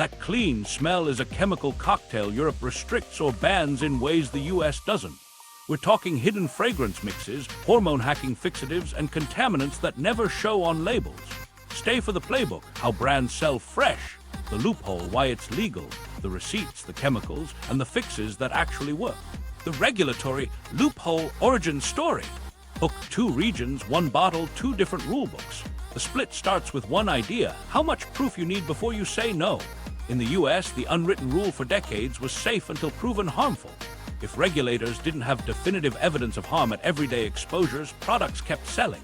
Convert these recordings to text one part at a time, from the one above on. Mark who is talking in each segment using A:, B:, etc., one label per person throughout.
A: That clean smell is a chemical cocktail Europe restricts or bans in ways the US doesn't. We're talking hidden fragrance mixes, hormone-hacking fixatives, and contaminants that never show on labels. Stay for the playbook, how brands sell fresh, the loophole, why it's legal, the receipts, the chemicals, and the fixes that actually work. The regulatory loophole origin story. Book 2 regions, 1 bottle, 2 different rulebooks. The split starts with one idea, how much proof you need before you say no. In the US, the unwritten rule for decades was safe until proven harmful. If regulators didn't have definitive evidence of harm at everyday exposures, products kept selling.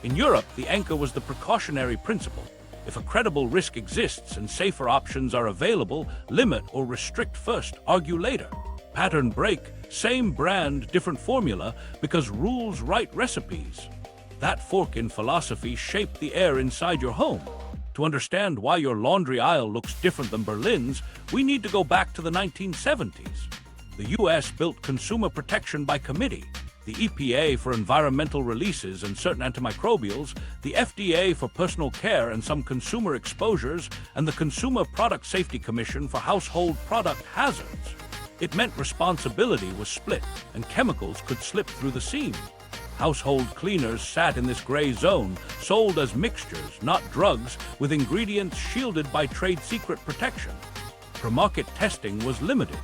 A: In Europe, the anchor was the precautionary principle. If a credible risk exists and safer options are available, limit or restrict first, argue later. Pattern break, same brand, different formula, because rules write recipes. That fork in philosophy shaped the air inside your home. To understand why your laundry aisle looks different than Berlin's, we need to go back to the 1970s. The US built consumer protection by committee. The EPA for environmental releases and certain antimicrobials, the FDA for personal care and some consumer exposures, and the Consumer Product Safety Commission for household product hazards. It meant responsibility was split and chemicals could slip through the seam. Household cleaners sat in this gray zone, sold as mixtures, not drugs, with ingredients shielded by trade secret protection. Pre-market testing was limited.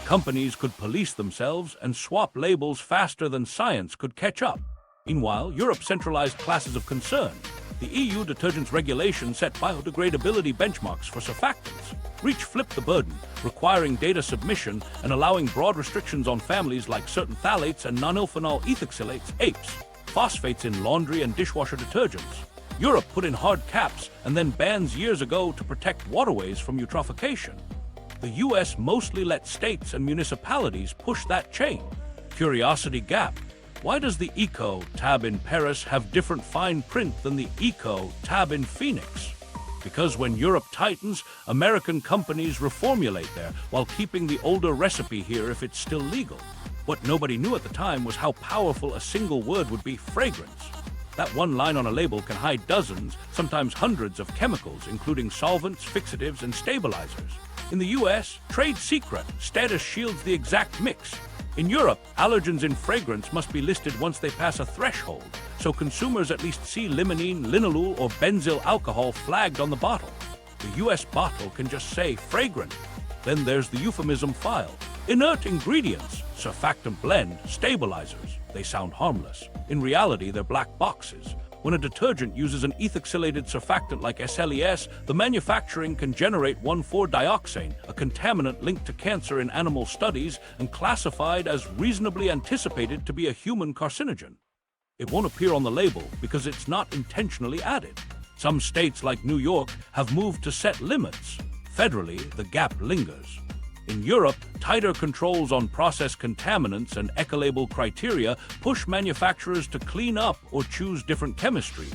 A: Companies could police themselves and swap labels faster than science could catch up. Meanwhile, Europe centralized classes of concern. The EU detergents regulation set biodegradability benchmarks for surfactants. REACH flipped the burden, requiring data submission and allowing broad restrictions on families like certain phthalates and nonylphenol ethoxylates, APEs, phosphates in laundry and dishwasher detergents. Europe put in hard caps and then bans years ago to protect waterways from eutrophication. The US mostly let states and municipalities push that chain. Curiosity gap. Why does the Eco tab in Paris have different fine print than the Eco tab in Phoenix? Because when Europe tightens, American companies reformulate there while keeping the older recipe here if it's still legal. What nobody knew at the time was how powerful a single word would be: fragrance. That one line on a label can hide dozens, sometimes hundreds of chemicals, including solvents, fixatives, and stabilizers. In the US, trade secret status shields the exact mix. In Europe, allergens in fragrance must be listed once they pass a threshold, so consumers at least see limonene, linalool, or benzyl alcohol flagged on the bottle. The US bottle can just say fragrant. Then there's the euphemism file. Inert ingredients, surfactant blend, stabilizers. They sound harmless. In reality, they're black boxes. When a detergent uses an ethoxylated surfactant like SLES, the manufacturing can generate 1,4-dioxane, a contaminant linked to cancer in animal studies and classified as reasonably anticipated to be a human carcinogen. It won't appear on the label because it's not intentionally added. Some states like New York have moved to set limits. Federally, the gap lingers. In Europe, tighter controls on process contaminants and ecolabel criteria push manufacturers to clean up or choose different chemistries.